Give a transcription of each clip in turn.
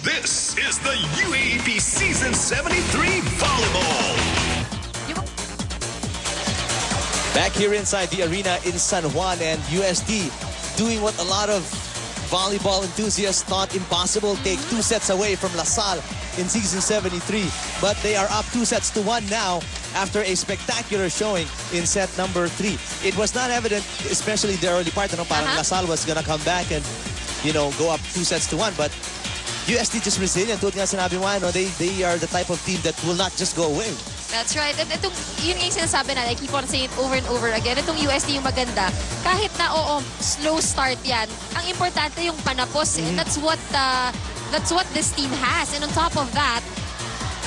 This is the UAAP Season 73 Volleyball. Back here inside the arena in San Juan, and UST doing what a lot of volleyball enthusiasts thought impossible, take 2 sets away from LaSalle in Season 73. But they are up 2-1 now after a spectacular showing in set number 3. It was not evident, especially in the early part, parang LaSalle was gonna come back and, go up 2-1. But UST just resilient. Tulad nga sinabi mo, they are the type of team that will not just go away. That's right. At itong, yun nga yung sinasabi na, I keep on saying it over and over again, itong UST yung maganda. Kahit na, slow start yan, ang importante yung panapos. That's what this team has. And on top of that,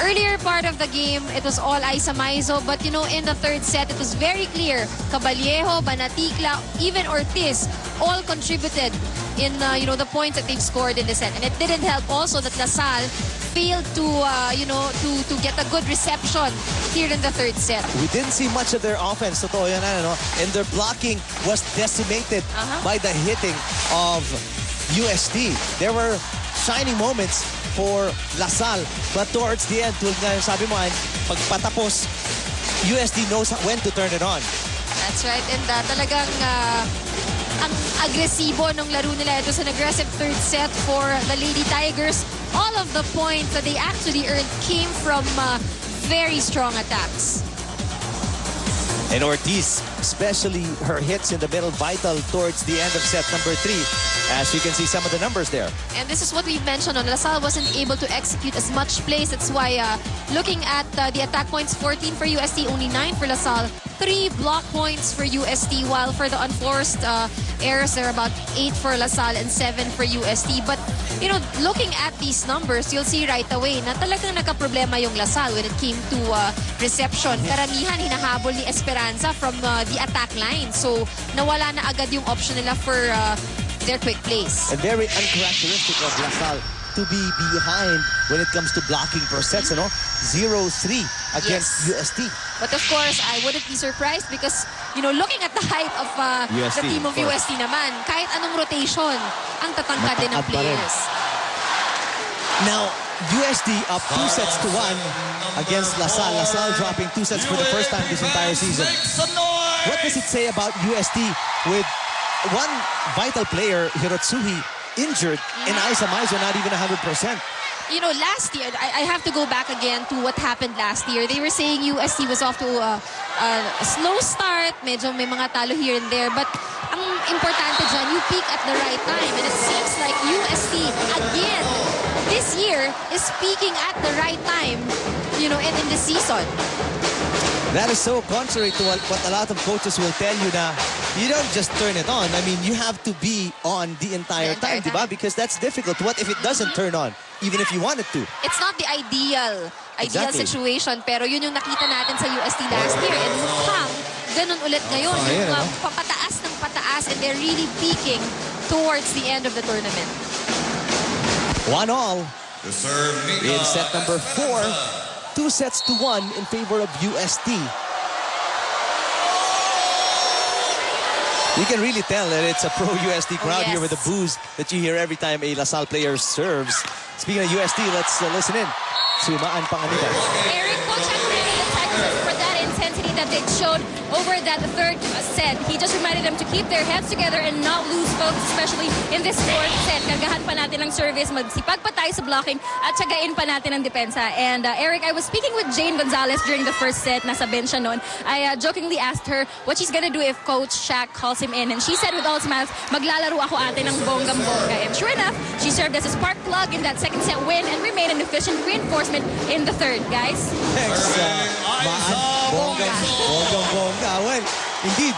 earlier part of the game, it was all Aisamaizo. But, in the third set, it was very clear. Caballejo, Banaticla, even Ortiz, all contributed in, the points that they've scored in the set. And it didn't help also that LaSalle failed to, to get a good reception here in the third set. We didn't see much of their offense, totoo yan, and their blocking was decimated by the hitting of UST. There were shining moments for LaSalle, but towards the end, tulad nga yung sabi mo, pagpatapos, UST knows when to turn it on. That's right, and talagang ang agresibo nung laro nila. It was an aggressive third set for the Lady Tigers. All of the points that they actually earned came from very strong attacks. And Ortiz, especially her hits in the middle, vital towards the end of set number 3. As you can see some of the numbers there. And this is what we've mentioned on. LaSalle wasn't able to execute as much plays. That's why looking at the attack points, 14 for UST, only 9 for LaSalle. 3 block points for UST, while for the unforced errors, there are about 8 for LaSalle and 7 for UST. But, looking at these numbers, you'll see right away na talagang nagka-problema yung LaSalle when it came to reception. Karamihan hinahabol ni Esperanza from the attack line. So, nawala na agad yung option nila for their quick plays. And very uncharacteristic of LaSalle to be behind when it comes to blocking per sets, 0-3 against UST. But of course, I wouldn't be surprised because, looking at the height of the team of UST naman, kahit anong rotation, ang tatangkad din ng players. Now, UST up 2-1 against LaSalle. LaSalle dropping 2 sets for the first time this entire season. What does it say about UST with one vital player, Hirotsuhi, injured, and Aisamaizo not even 100%? Last year, I have to go back again to what happened last year. They were saying UST was off to a slow start. Medyo may mga talo here and there. But ang importante dyan, you peak at the right time. And it seems like UST, again, this year, is peaking at the right time, and in the season. That is so contrary to what a lot of coaches will tell you na you don't just turn it on. I mean, you have to be on the entire time, diba? Because that's difficult. What if it doesn't turn on, even if you want it to? It's not the ideal situation, pero yun yung nakita natin sa UST last year. And mukhang ganun ulit ngayon. Yung papataas ng pataas, and they're really peaking towards the end of the tournament. 1-all in set number 4. 2-1 in favor of UST. You can really tell that it's a pro-UST crowd here with the boos that you hear every time a LaSalle player serves. Speaking of UST, let's listen in. Sumaan Panganiban. Eric, coach, for that intensity that they showed over that third set. He just reminded them to keep their heads together and not lose focus, especially in this fourth set. Kargahan pa natin ng service, magsipag pa tayo sa blocking, at tsagain pa natin ang depensa. And Eric, I was speaking with Jane Gonzalez during the first set. Nasa bench siya noon. I jokingly asked her what she's gonna do if Coach Shaq calls him in. And she said with all smiles, maglalaro ako ate ng bonggam-bongga. And sure enough, she served as a spark plug in that second set win and remained an efficient reinforcement in the third, guys. Thanks, Bonggam-bongga. Well, indeed,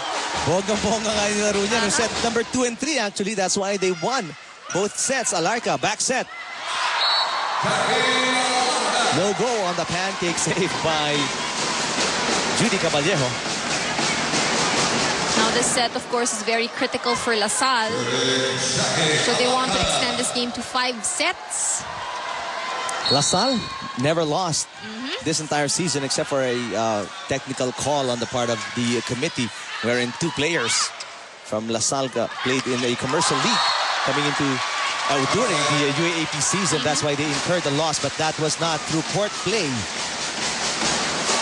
bonggam-bongga nga yung laro niya. Set number 2 and 3, actually. That's why they won both sets. Alarca, back set. No go on the pancake save by Judy Caballejo. Now this set, of course, is very critical for LaSalle. So they want to extend this game to 5 sets. LaSalle never lost this entire season except for a technical call on the part of the committee, wherein 2 players from LaSalle played in a commercial league coming into during the UAAP season. That's why they incurred the loss, but that was not through court play.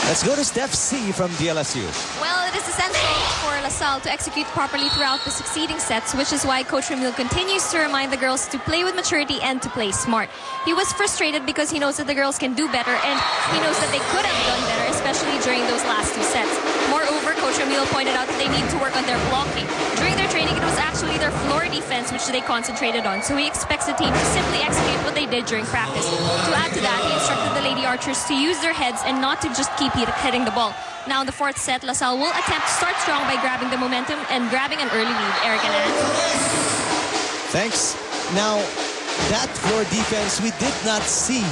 Let's go to Steph C from DLSU. Well, it is essential for LaSalle to execute properly throughout the succeeding sets, which is why Coach Ramil continues to remind the girls to play with maturity and to play smart. He was frustrated because he knows that the girls can do better, and he knows that they could have done better, especially during those last two sets. Moreover, Coach Ramil pointed out that they need to work on their blocking. During their training, it was actually their floor defense which they concentrated on, so he expects the team to simply execute what they did during practice. To add to that, he instructed the Lady Archers to use their heads and not to just keep hitting the ball. Now in the fourth set, LaSalle will attempt to start strong by grabbing the momentum and grabbing an early lead. Eric and Ann. Thanks. Now, that floor defense we did not see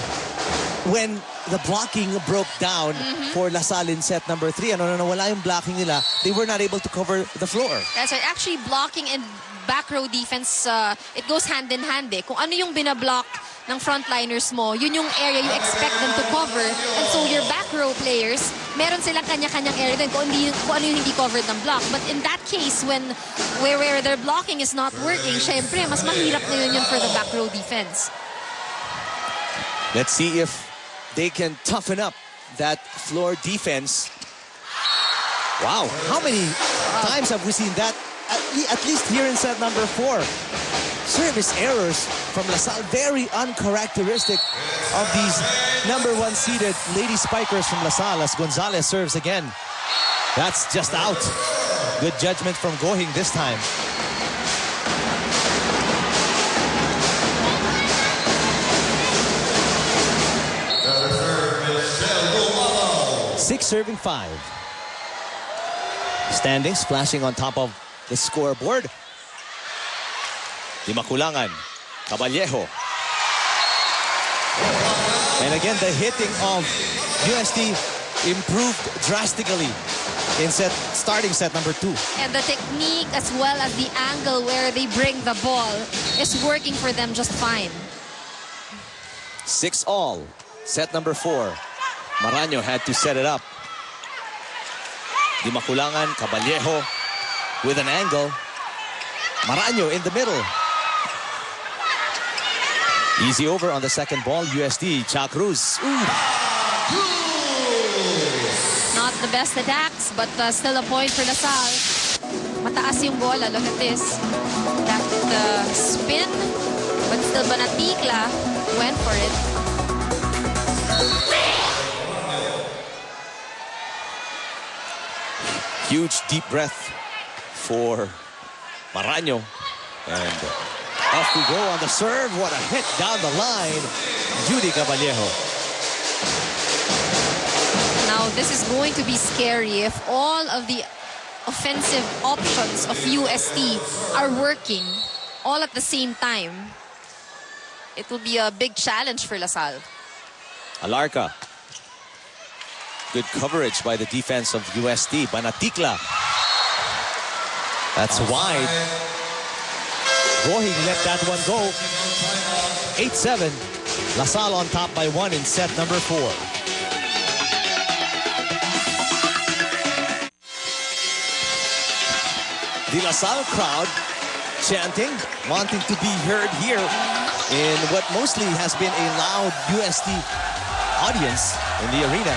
when the blocking broke down for LaSalle in set number 3. Ano na wala yung blocking nila, they were not able to cover the floor. That's right. Actually, blocking and back row defense, it goes hand in hand eh. Kung ano yung binablock ng frontliners mo, yun yung area you expect them to cover. And so your back row players, meron silang kanya-kanyang area din kung ano yung hindi covered ng block. But in that case, where their blocking is not working, syempre, mas mahirap na yun for the back row defense. Let's see if they can toughen up that floor defense. Wow, how many times have we seen that? At least here in set number 4. Service errors from LaSalle, very uncharacteristic of these number 1 seeded Lady Spikers from LaSalle as Gonzalez serves again. That's just out. Good judgment from Gohing this time. Six serving 5. Standings flashing on top of the scoreboard. Di Makulangan, Caballejo. And again, the hitting of UST improved drastically in starting set number 2. And the technique as well as the angle where they bring the ball is working for them just fine. 6-all, set number 4. Maraño had to set it up. Di Makulangan, Caballejo with an angle. Maraño in the middle. Easy over on the second ball, UST. Cruz. Not the best attacks, but still a point for LaSalle. Mataas yung bola, look at this. That spin, but still Banatikla went for it. Huge deep breath for Maraño. And off we go on the serve. What a hit down the line. Judy Caballejo. Now, this is going to be scary if all of the offensive options of UST are working all at the same time. It will be a big challenge for LaSalle. Alarca. Good coverage by the defense of UST. Banatikla. That's wide. Gohing let that one go. 8-7. LaSalle on top by 1 in set number 4. The LaSalle crowd chanting, wanting to be heard here in what mostly has been a loud UST audience in the arena.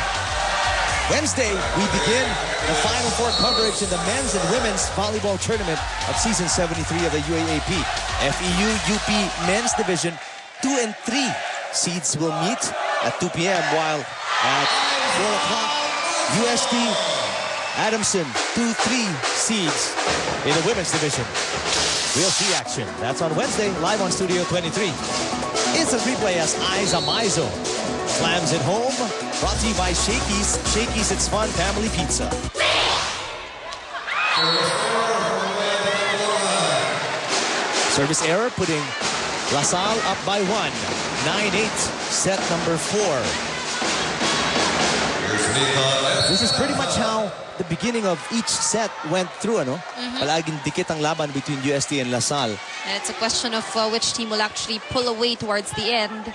Wednesday, we begin the Final Four coverage in the men's and women's volleyball tournament of season 73 of the UAAP. FEU UP men's division 2 and 3 seeds will meet at 2 p.m. while at 4 o'clock UST Adamson 2-3 seeds in the women's division. We'll see action. That's on Wednesday, live on Studio 23. Instant replay as Aiza Maizo slams it home. Brought to you by Shakey's. Shakey's, it's fun family pizza. Service error putting LaSalle up by 1. 9-8, set number 4. This is pretty much how the beginning of each set went through, ano? Palaging dikit ang laban between UST and LaSalle. And it's a question of which team will actually pull away towards the end.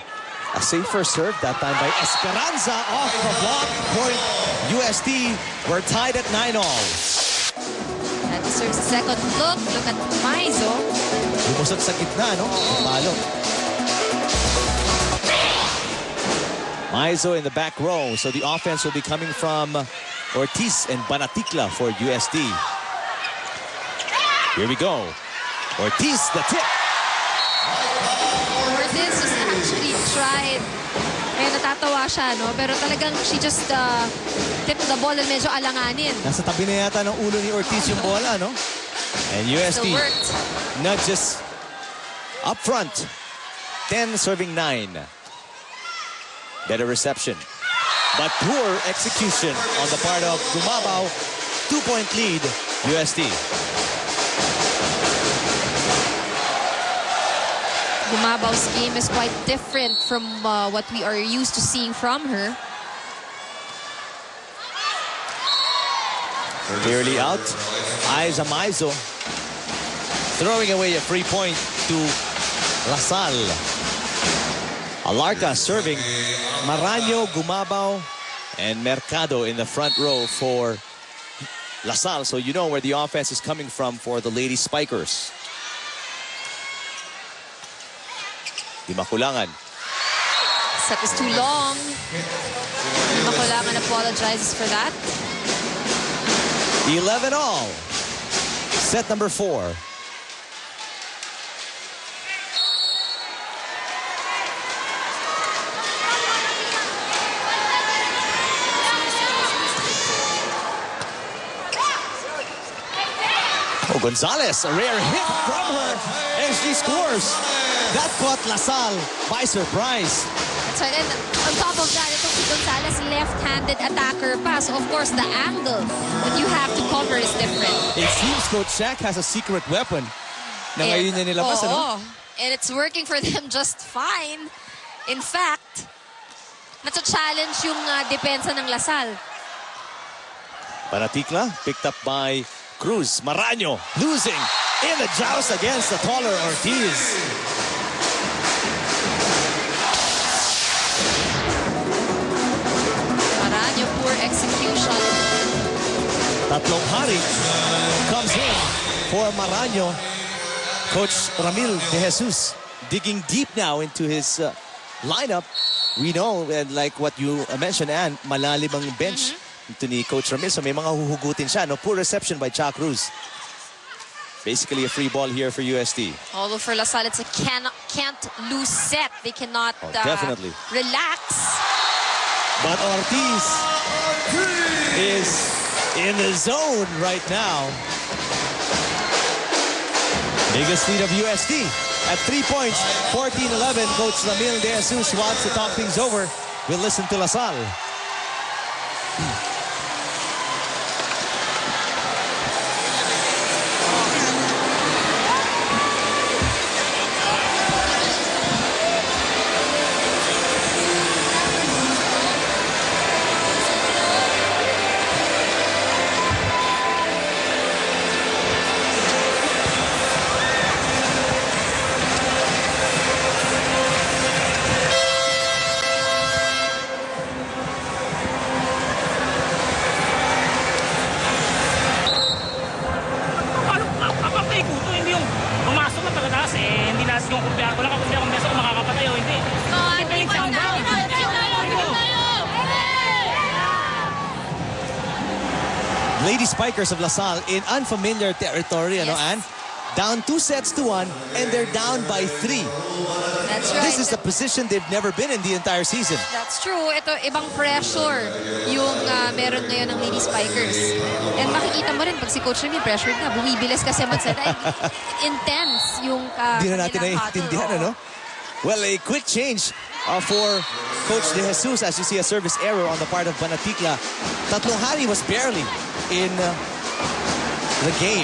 A safer serve that time by Esperanza off the block. Point UST. We're tied at 9-all. That's serves a second look. Look at Maizo. Lumusot sa gitna, no? Malo. Maizo in the back row. So the offense will be coming from Ortiz and Banatikla for USD. Here we go. Ortiz, the tip. Ortiz has actually tried. May natatawa siya, no? Pero talagang she just tipped the ball and medyo alanganin. Nasa tabi na yata ng ulo ni Ortiz yung bola, no? And USD Still worked. nudges up front. 10 serving 9. Better reception. But poor execution on the part of Gumabaw. 2-point lead, USD. Gumabaw's game is quite different from what we are used to seeing from her. Clearly out. Aiza Maizo throwing away a free point to LaSalle. Alarca serving. Maraño, Gumabaw, and Mercado in the front row for LaSalle. So you know where the offense is coming from for the Lady Spikers. Di Makulangan. Set is too long. Makulangan apologizes for that. 11 all. Set number 4. Oh, Gonzalez, a rare hit from her, and she scores. That caught LaSalle by surprise. That's right. And on top of that, itong si Gonzalez, left-handed attacker pa. So, of course, the angle that you have to cover is different. It seems Coach Shaq has a secret weapon na ngayon niya nilabas, ano? And it's working for them just fine. In fact, nasa-challenge yung depensa ng LaSalle. Banatikla picked up by Cruz. Maraño losing in the joust against the taller Ortiz. Maraño, poor execution. Tatlong hari comes in for Maraño. Coach Ramil De Jesus digging deep now into his lineup. We know, and like what you mentioned, Ann, malalim ang bench ito ni Coach Ramil. So may mga huhugutin siya. No? Poor reception by Cha Cruz. Basically a free ball here for USD. Although for LaSalle, it's a can't lose set. They cannot definitely relax. But Ortiz is in the zone right now. Biggest lead of USD at 3 points, 14-11. Coach Ramil De Jesus wants to talk things over. We'll listen to LaSalle. Lady Spikers of LaSalle in unfamiliar territory, Yes. Ann? Down 2-1, and they're down by 3. That's right. This is the position they've never been in the entire season. That's true. Ito, ibang pressure yung meron ngayon ng Lady Spikers. And makikita mo rin pag si Coach Remy pressured na, bumibilis kasi magsala. Intense yung Hindi na natin naiintindihan, ano? Well, a quick change for Coach De Jesus as you see a service error on the part of Banatikla. Tatlong hari was barely in the game.